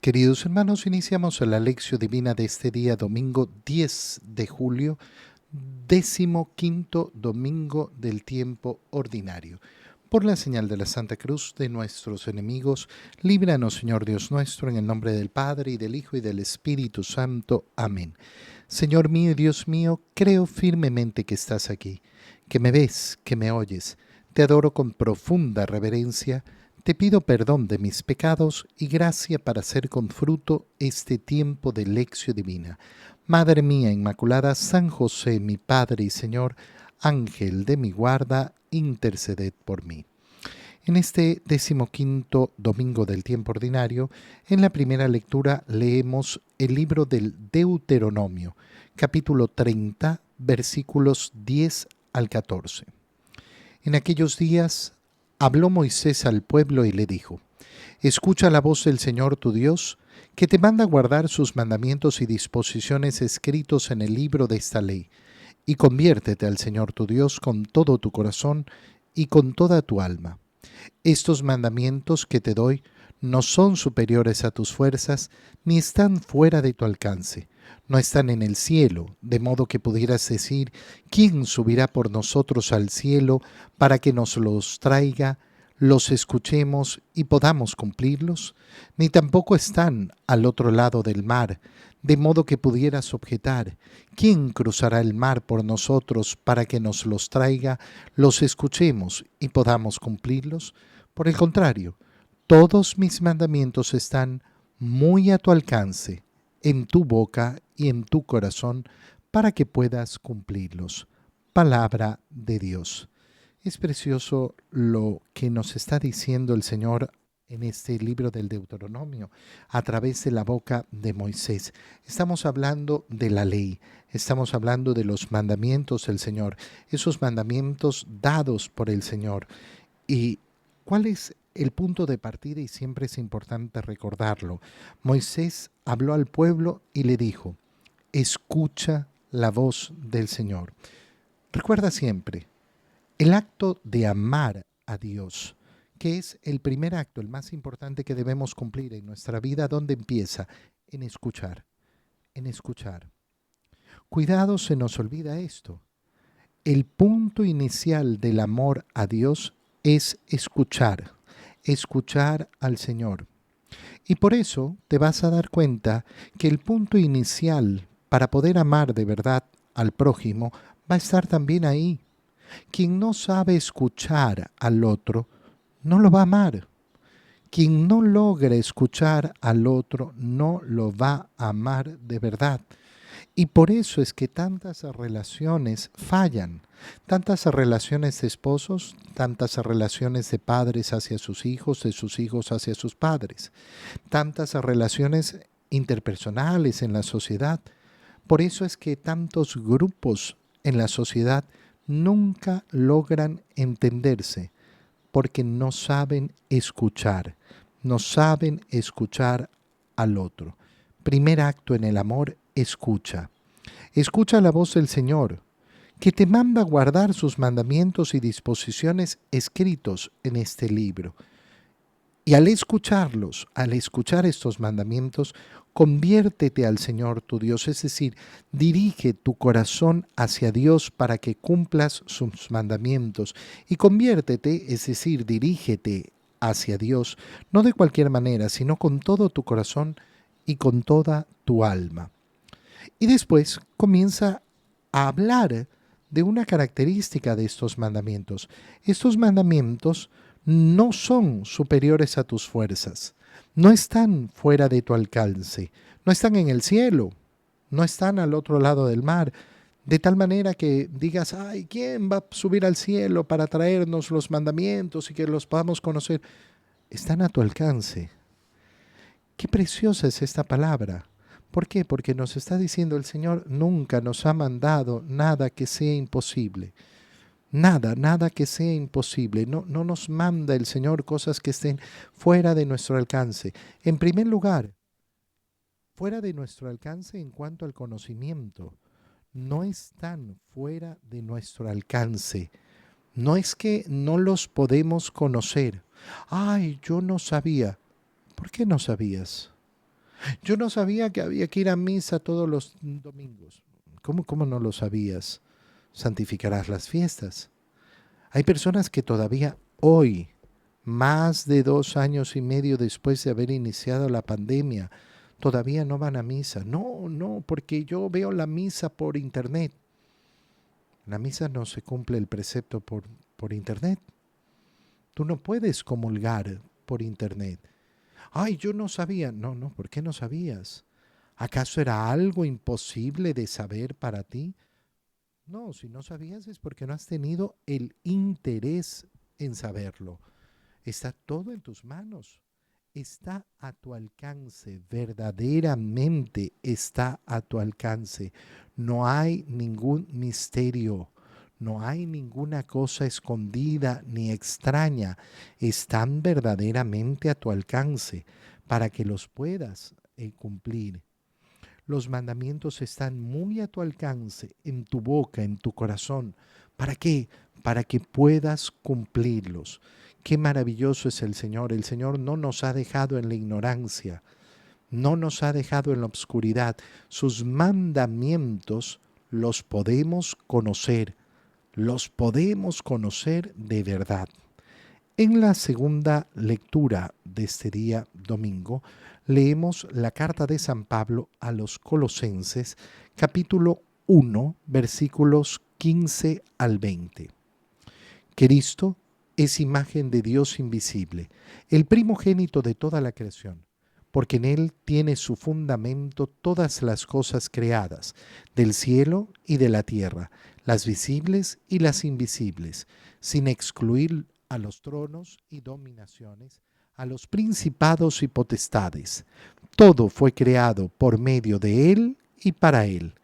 Queridos hermanos, iniciamos la lección divina de este día, domingo 10 de julio, 15º domingo del tiempo ordinario. Por la señal de la Santa Cruz de nuestros enemigos, líbranos, Señor Dios nuestro, en el nombre del Padre, y del Hijo, y del Espíritu Santo. Amén. Señor mío y Dios mío, creo firmemente que estás aquí, que me ves, que me oyes. Te adoro con profunda reverencia. Te pido perdón de mis pecados y gracia para hacer con fruto este tiempo de lección divina. Madre mía Inmaculada, San José, mi Padre y Señor, Ángel de mi guarda, interceded por mí. En este 15º domingo del tiempo ordinario, en la primera lectura leemos el libro del Deuteronomio, capítulo 30, versículos 10 al 14. En aquellos días habló Moisés al pueblo y le dijo: Escucha la voz del Señor tu Dios, que te manda guardar sus mandamientos y disposiciones escritos en el libro de esta ley, y conviértete al Señor tu Dios con todo tu corazón y con toda tu alma. Estos mandamientos que te doy no son superiores a tus fuerzas, ni están fuera de tu alcance. No están en el cielo, de modo que pudieras decir: ¿quién subirá por nosotros al cielo para que nos los traiga, los escuchemos y podamos cumplirlos? Ni tampoco están al otro lado del mar, de modo que pudieras objetar: ¿quién cruzará el mar por nosotros para que nos los traiga, los escuchemos y podamos cumplirlos? Por el contrario, todos mis mandamientos están muy a tu alcance, en tu boca y en tu corazón, para que puedas cumplirlos. Palabra de Dios. Es precioso lo que nos está diciendo el Señor en este libro del Deuteronomio, a través de la boca de Moisés. Estamos hablando de la ley, estamos hablando de los mandamientos del Señor, esos mandamientos dados por el Señor. ¿Y cuál es el punto de partida? Y siempre es importante recordarlo. Moisés habló al pueblo y le dijo: escucha la voz del Señor. Recuerda siempre, el acto de amar a Dios, que es el primer acto, el más importante que debemos cumplir en nuestra vida, ¿dónde empieza? En escuchar, en escuchar. Cuidado, se nos olvida esto. El punto inicial del amor a Dios es escuchar, escuchar al Señor. Y por eso te vas a dar cuenta que el punto inicial para poder amar de verdad al prójimo va a estar también ahí. Quien no sabe escuchar al otro, no lo va a amar. Quien no logra escuchar al otro, no lo va a amar de verdad. Y por eso es que tantas relaciones fallan, tantas relaciones de esposos, tantas relaciones de padres hacia sus hijos, de sus hijos hacia sus padres, tantas relaciones interpersonales en la sociedad. Por eso es que tantos grupos en la sociedad nunca logran entenderse, porque no saben escuchar, no saben escuchar al otro. Primer acto en el amor: escucha. Escucha la voz del Señor, que te manda guardar sus mandamientos y disposiciones escritos en este libro. Y al escucharlos, al escuchar estos mandamientos, conviértete al Señor tu Dios, es decir, dirige tu corazón hacia Dios para que cumplas sus mandamientos. Y conviértete, es decir, dirígete hacia Dios, no de cualquier manera, sino con todo tu corazón y con toda tu alma. Y después comienza a hablar de una característica de estos mandamientos. Estos mandamientos no son superiores a tus fuerzas, no están fuera de tu alcance, no están en el cielo, no están al otro lado del mar, de tal manera que digas: ay, ¿quién va a subir al cielo para traernos los mandamientos y que los podamos conocer? Están a tu alcance. Qué preciosa es esta palabra. ¿Por qué? Porque nos está diciendo el Señor: nunca nos ha mandado nada que sea imposible. Nada, nada que sea imposible. No, no nos manda el Señor cosas que estén fuera de nuestro alcance. En primer lugar, fuera de nuestro alcance en cuanto al conocimiento. No están fuera de nuestro alcance. No es que no los podemos conocer. Ay, yo no sabía. ¿Por qué no sabías? Yo no sabía que había que ir a misa todos los domingos. ¿Cómo no lo sabías? Santificarás las fiestas. Hay personas que todavía hoy, más de 2 años y medio después de haber iniciado la pandemia, todavía no van a misa. No, no, porque yo veo la misa por internet. La misa no se cumple el precepto por internet. Tú no puedes comulgar por internet. Ay, yo no sabía. No, no, ¿por qué no sabías? ¿Acaso era algo imposible de saber para ti? No, si no sabías es porque no has tenido el interés en saberlo. Está todo en tus manos. Está a tu alcance, verdaderamente está a tu alcance. No hay ningún misterio, no hay ninguna cosa escondida ni extraña. Están verdaderamente a tu alcance para que los puedas cumplir. Los mandamientos están muy a tu alcance, en tu boca, en tu corazón. ¿Para qué? Para que puedas cumplirlos. Qué maravilloso es el Señor. El Señor no nos ha dejado en la ignorancia, no nos ha dejado en la obscuridad. Sus mandamientos los podemos conocer de verdad. En la segunda lectura de este día domingo, leemos la carta de San Pablo a los Colosenses, capítulo 1, versículos 15 al 20. Cristo es imagen de Dios invisible, el primogénito de toda la creación, porque en Él tiene su fundamento todas las cosas creadas, del cielo y de la tierra, las visibles y las invisibles, sin excluir a los tronos y dominaciones, a los principados y potestades. Todo fue creado por medio de Él y para Él.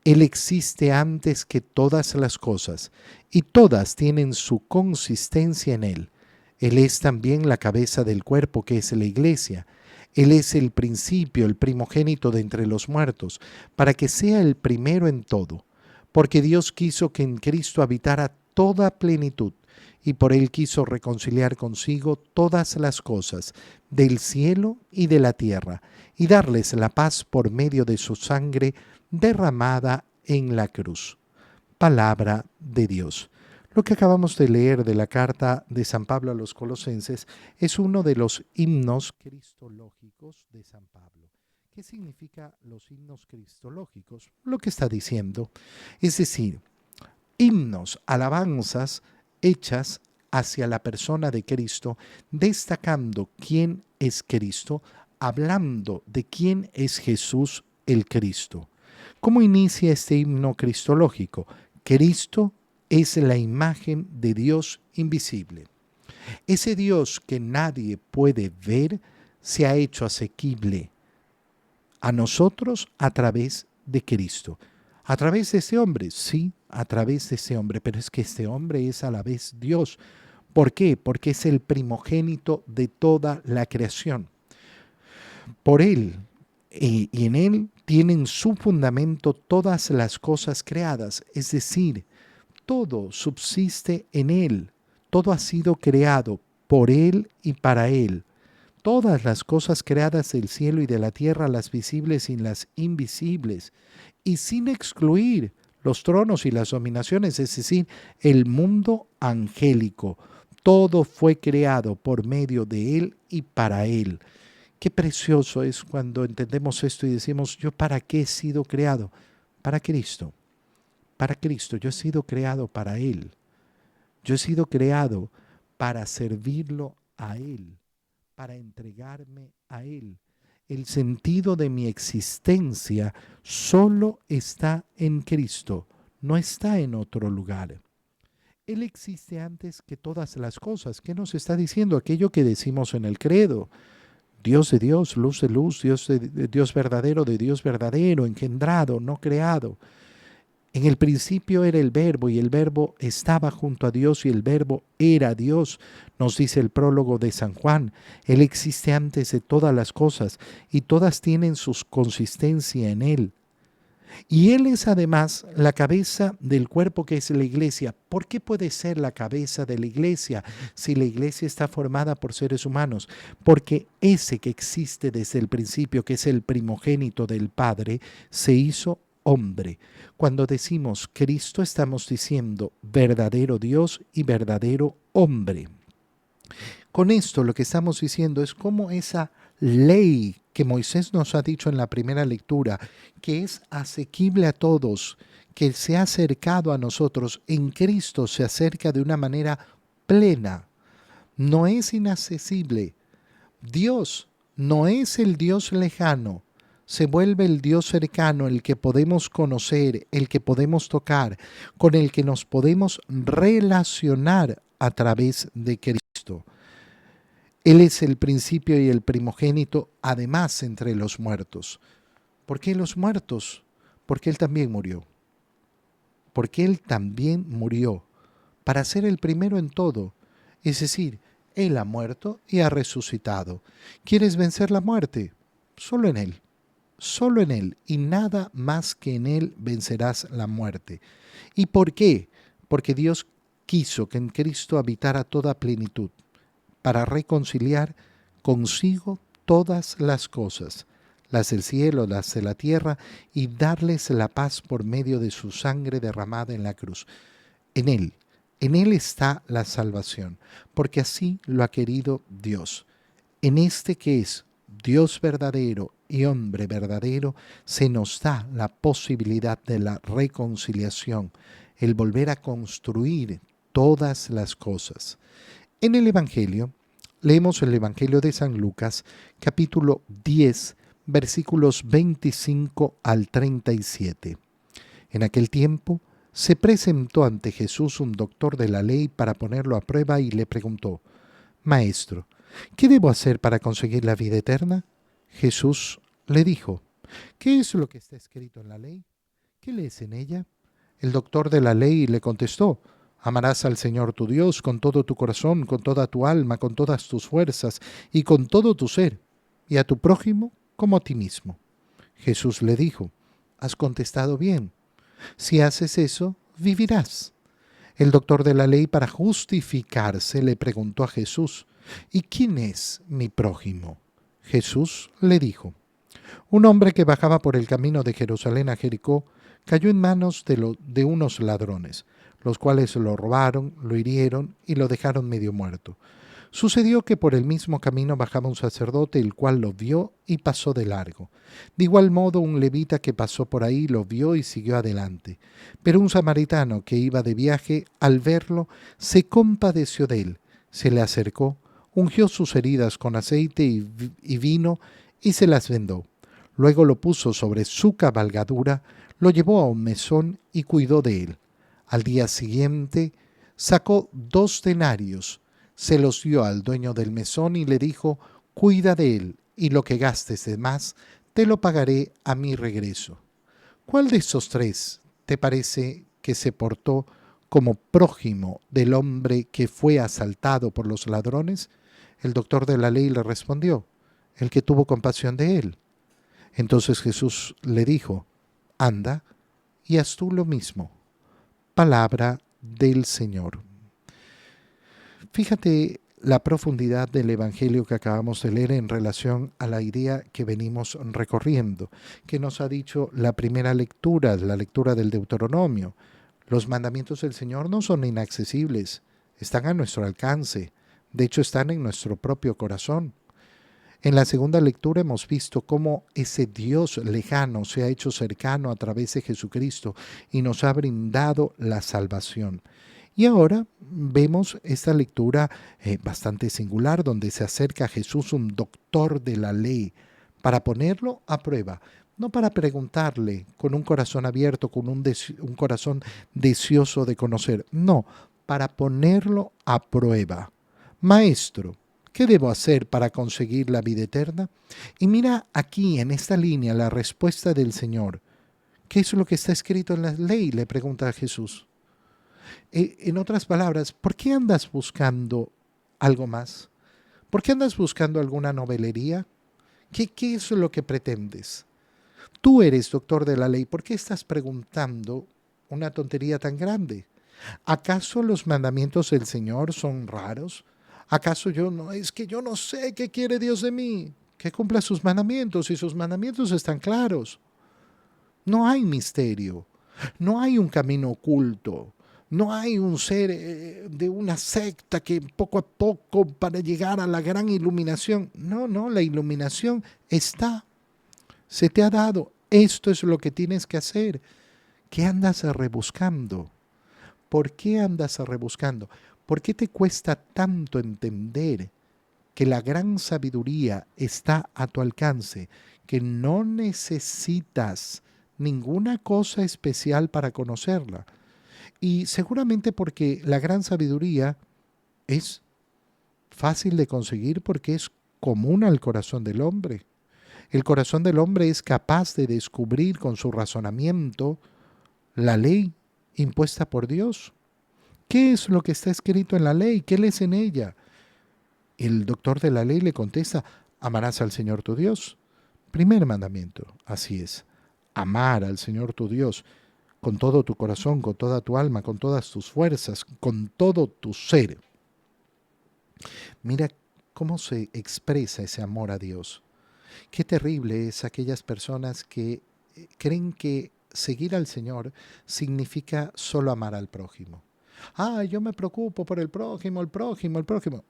Él existe antes que todas las cosas, y todas tienen su consistencia en Él. Él es también la cabeza del cuerpo que es la Iglesia. Él es el principio, el primogénito de entre los muertos, para que sea el primero en todo. Porque Dios quiso que en Cristo habitara toda plenitud, y por Él quiso reconciliar consigo todas las cosas, del cielo y de la tierra, y darles la paz por medio de su sangre derramada en la cruz. Palabra de Dios. Lo que acabamos de leer de la carta de San Pablo a los Colosenses es uno de los himnos cristológicos de San Pablo. ¿Qué significa los himnos cristológicos? Lo que está diciendo, es decir, himnos, alabanzas hechas hacia la persona de Cristo, destacando quién es Cristo, hablando de quién es Jesús el Cristo. ¿Cómo inicia este himno cristológico? Cristo es la imagen de Dios invisible. Ese Dios que nadie puede ver se ha hecho asequible a nosotros a través de Cristo. A través de ese hombre, sí, a través de ese hombre, pero es que este hombre es a la vez Dios. ¿Por qué? Porque es el primogénito de toda la creación. Por Él y en Él tienen su fundamento todas las cosas creadas, es decir, todo subsiste en Él, todo ha sido creado por Él y para Él. Todas las cosas creadas del cielo y de la tierra, las visibles y las invisibles, y sin excluir los tronos y las dominaciones, es decir, el mundo angélico. Todo fue creado por medio de Él y para Él. Qué precioso es cuando entendemos esto y decimos, ¿yo para qué he sido creado? Para Cristo. Para Cristo, yo he sido creado para Él. Yo he sido creado para servirlo a Él, para entregarme a Él. El sentido de mi existencia solo está en Cristo, no está en otro lugar. Él existe antes que todas las cosas. ¿Qué nos está diciendo? Aquello que decimos en el credo. Dios de Dios, luz de luz, Dios de Dios verdadero, engendrado, no creado. En el principio era el Verbo y el Verbo estaba junto a Dios y el Verbo era Dios, nos dice el prólogo de San Juan. Él existe antes de todas las cosas y todas tienen su consistencia en Él. Y Él es además la cabeza del cuerpo que es la iglesia. ¿Por qué puede ser la cabeza de la iglesia si la iglesia está formada por seres humanos? Porque ese que existe desde el principio, que es el primogénito del Padre, se hizo hombre. Cuando decimos Cristo, estamos diciendo verdadero Dios y verdadero hombre. Con esto lo que estamos diciendo es cómo esa ley que Moisés nos ha dicho en la primera lectura, que es asequible a todos, que se ha acercado a nosotros, en Cristo se acerca de una manera plena, no es inaccesible. Dios no es el Dios lejano, se vuelve el Dios cercano, el que podemos conocer, el que podemos tocar, con el que nos podemos relacionar a través de Cristo. Él es el principio y el primogénito, además entre los muertos. ¿Por qué los muertos? Porque Él también murió. Porque Él también murió para ser el primero en todo. Es decir, Él ha muerto y ha resucitado. ¿Quieres vencer la muerte? Solo en Él. Solo en Él y nada más que en Él vencerás la muerte. ¿Y por qué? Porque Dios quiso que en Cristo habitara toda plenitud, para reconciliar consigo todas las cosas, las del cielo, las de la tierra, y darles la paz por medio de su sangre derramada en la cruz. En Él está la salvación, porque así lo ha querido Dios. En este que es Dios verdadero y hombre verdadero, se nos da la posibilidad de la reconciliación, el volver a construir todas las cosas. En el Evangelio, leemos el Evangelio de San Lucas, capítulo 10, versículos 25 al 37. En aquel tiempo se presentó ante Jesús un doctor de la ley para ponerlo a prueba y le preguntó: Maestro, ¿qué debo hacer para conseguir la vida eterna? Jesús le dijo: ¿Qué es lo que está escrito en la ley? ¿Qué lees en ella? El doctor de la ley le contestó: Amarás al Señor tu Dios con todo tu corazón, con toda tu alma, con todas tus fuerzas y con todo tu ser, y a tu prójimo como a ti mismo. Jesús le dijo: Has contestado bien. Si haces eso, vivirás. El doctor de la ley, para justificarse, le preguntó a Jesús: ¿Y quién es mi prójimo? Jesús le dijo: Un hombre que bajaba por el camino de Jerusalén a Jericó cayó en manos de unos ladrones, los cuales lo robaron, lo hirieron y lo dejaron medio muerto. Sucedió que por el mismo camino bajaba un sacerdote, el cual lo vio y pasó de largo. De igual modo, un levita que pasó por ahí lo vio y siguió adelante. Pero un samaritano que iba de viaje, al verlo, se compadeció de él, se le acercó, ungió sus heridas con aceite y vino y se las vendó. Luego lo puso sobre su cabalgadura, lo llevó a un mesón y cuidó de él. Al día siguiente sacó 2 denarios, se los dio al dueño del mesón y le dijo: Cuida de él, y lo que gastes de más te lo pagaré a mi regreso. ¿Cuál de estos 3 te parece que se portó como prójimo del hombre que fue asaltado por los ladrones? El doctor de la ley le respondió: El que tuvo compasión de él. Entonces Jesús le dijo: Anda y haz tú lo mismo. Palabra del Señor. Fíjate la profundidad del Evangelio que acabamos de leer en relación a la idea que venimos recorriendo, que nos ha dicho la primera lectura, la lectura del Deuteronomio. Los mandamientos del Señor no son inaccesibles, están a nuestro alcance, de hecho están en nuestro propio corazón. En la segunda lectura hemos visto cómo ese Dios lejano se ha hecho cercano a través de Jesucristo y nos ha brindado la salvación. Y ahora vemos esta lectura bastante singular donde se acerca a Jesús, un doctor de la ley, para ponerlo a prueba, no para preguntarle con un corazón abierto, con un corazón deseoso de conocer, no, para ponerlo a prueba. Maestro, ¿qué debo hacer para conseguir la vida eterna? Y mira aquí en esta línea la respuesta del Señor. ¿Qué es lo que está escrito en la ley?, le pregunta a Jesús. En otras palabras, ¿por qué andas buscando algo más? ¿Por qué andas buscando alguna novelería? ¿Qué es lo que pretendes? Tú eres doctor de la ley, ¿por qué estás preguntando una tontería tan grande? ¿Acaso los mandamientos del Señor son raros? ¿Acaso es que yo no sé qué quiere Dios de mí? Que cumpla sus mandamientos y sus mandamientos están claros. No hay misterio, no hay un camino oculto, no hay un ser de una secta que poco a poco para llegar a la gran iluminación. No, no, la iluminación está, se te ha dado. Esto es lo que tienes que hacer. ¿Qué andas rebuscando? ¿Por qué andas rebuscando? ¿Por qué te cuesta tanto entender que la gran sabiduría está a tu alcance, que no necesitas ninguna cosa especial para conocerla? Y seguramente porque la gran sabiduría es fácil de conseguir porque es común al corazón del hombre. El corazón del hombre es capaz de descubrir con su razonamiento la ley impuesta por Dios. ¿Qué es lo que está escrito en la ley? ¿Qué lees en ella? El doctor de la ley le contesta, amarás al Señor tu Dios. Primer mandamiento, así es, amar al Señor tu Dios con todo tu corazón, con toda tu alma, con todas tus fuerzas, con todo tu ser. Mira cómo se expresa ese amor a Dios. Qué terrible es aquellas personas que creen que seguir al Señor significa solo amar al prójimo. Ah, yo me preocupo por el prójimo, el prójimo, el prójimo.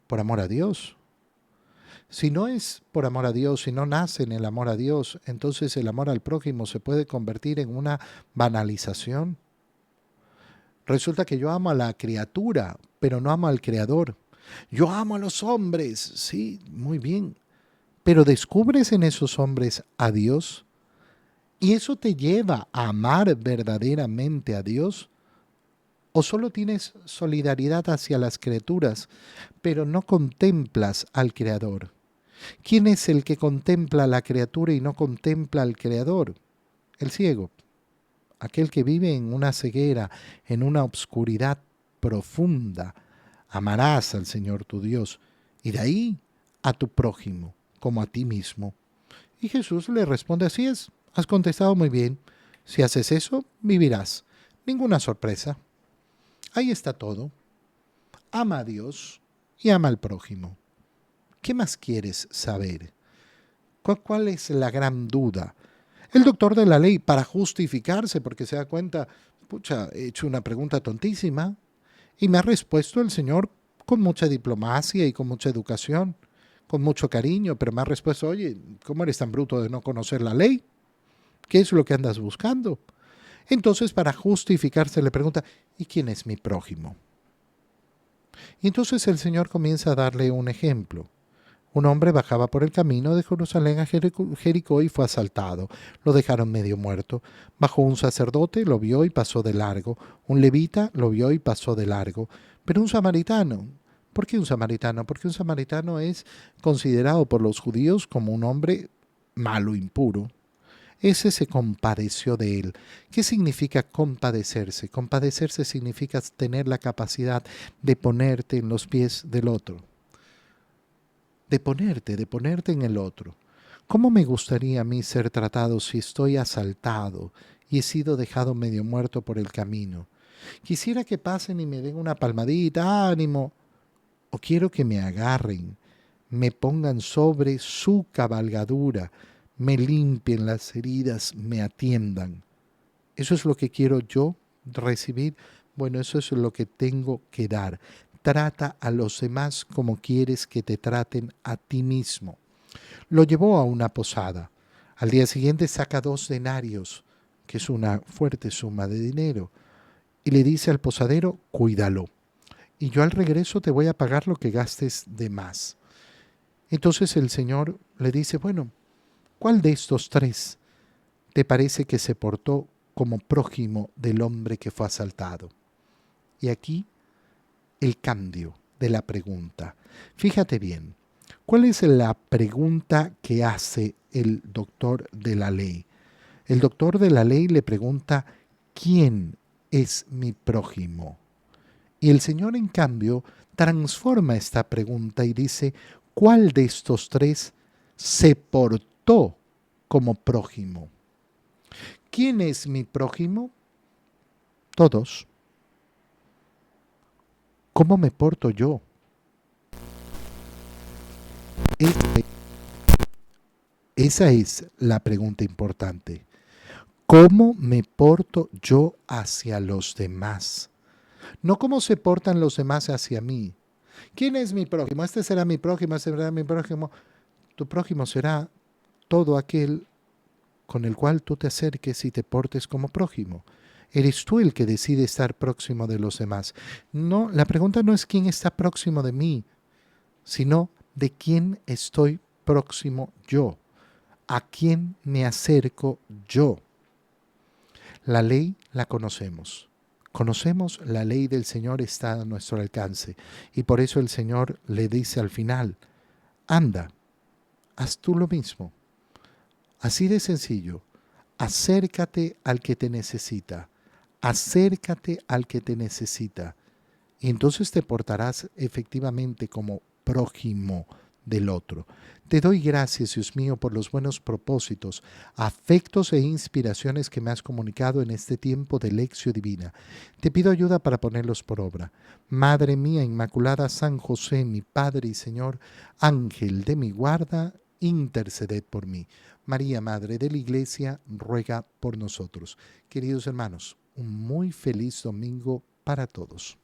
Por amor a Dios. Si no es por amor a Dios, si no nace en el amor a Dios, entonces el amor al prójimo se puede convertir en una banalización. Resulta que yo amo a la criatura, pero no amo al Creador. Yo amo a los hombres, sí, muy bien, pero descubres en esos hombres a Dios y eso te lleva a amar verdaderamente a Dios. ¿O solo tienes solidaridad hacia las criaturas, pero no contemplas al Creador? ¿Quién es el que contempla a la criatura y no contempla al Creador? El ciego, aquel que vive en una ceguera, en una obscuridad profunda. Amarás al Señor tu Dios y de ahí a tu prójimo como a ti mismo. Y Jesús le responde, así es, has contestado muy bien. Si haces eso, vivirás. Ninguna sorpresa. Ahí está todo. Ama a Dios y ama al prójimo. ¿Qué más quieres saber? ¿Cuál es la gran duda? El doctor de la ley, para justificarse, porque se da cuenta, pucha, he hecho una pregunta tontísima, y me ha respuesto el Señor con mucha diplomacia y con mucha educación, con mucho cariño, pero me ha respuesto, oye, ¿cómo eres tan bruto de no conocer la ley? ¿Qué es lo que andas buscando? Entonces, para justificarse, le pregunta, ¿y quién es mi prójimo? Y entonces el Señor comienza a darle un ejemplo. Un hombre bajaba por el camino de Jerusalén a Jericó y fue asaltado. Lo dejaron medio muerto. Bajó un sacerdote, lo vio y pasó de largo. Un levita lo vio y pasó de largo. Pero un samaritano. ¿Por qué un samaritano? Porque un samaritano es considerado por los judíos como un hombre malo, impuro. Ese se compadeció de él. ¿Qué significa compadecerse? Compadecerse significa tener la capacidad de ponerte en los pies del otro. De ponerte en el otro. ¿Cómo me gustaría a mí ser tratado si estoy asaltado y he sido dejado medio muerto por el camino? Quisiera que pasen y me den una palmadita, ánimo. O quiero que me agarren, me pongan sobre su cabalgadura, me limpien las heridas, me atiendan. ¿Eso es lo que quiero yo recibir? Bueno, eso es lo que tengo que dar. Trata a los demás como quieres que te traten a ti mismo. Lo llevó a una posada. Al día siguiente saca 2 denarios, que es una fuerte suma de dinero, y le dice al posadero, cuídalo. Y yo al regreso te voy a pagar lo que gastes de más. Entonces el Señor le dice, bueno, ¿cuál de estos 3 te parece que se portó como prójimo del hombre que fue asaltado? Y aquí el cambio de la pregunta. Fíjate bien, ¿cuál es la pregunta que hace el doctor de la ley? El doctor de la ley le pregunta, ¿quién es mi prójimo? Y el Señor, en cambio, transforma esta pregunta y dice, ¿cuál de estos 3 se portó como prójimo. ¿Quién es mi prójimo? Todos. ¿Cómo me porto yo? Esa es la pregunta importante. ¿Cómo me porto yo hacia los demás? No cómo se portan los demás hacia mí. ¿Quién es mi prójimo? Este será mi prójimo, este será mi prójimo. Tu prójimo será todo aquel con el cual tú te acerques y te portes como prójimo. Eres tú el que decide estar próximo de los demás. No, la pregunta no es quién está próximo de mí, sino de quién estoy próximo yo, a quién me acerco yo. La ley la conocemos. Conocemos la ley del Señor, está a nuestro alcance. Y por eso el Señor le dice al final, anda, haz tú lo mismo. Así de sencillo. Acércate al que te necesita. Acércate al que te necesita. Y entonces te portarás efectivamente como prójimo del otro. Te doy gracias, Dios mío, por los buenos propósitos, afectos e inspiraciones que me has comunicado en este tiempo de lección divina. Te pido ayuda para ponerlos por obra. Madre mía Inmaculada, San José, mi Padre y Señor, Ángel de mi guarda, interceded por mí. María, Madre de la Iglesia, ruega por nosotros. Queridos hermanos, un muy feliz domingo para todos.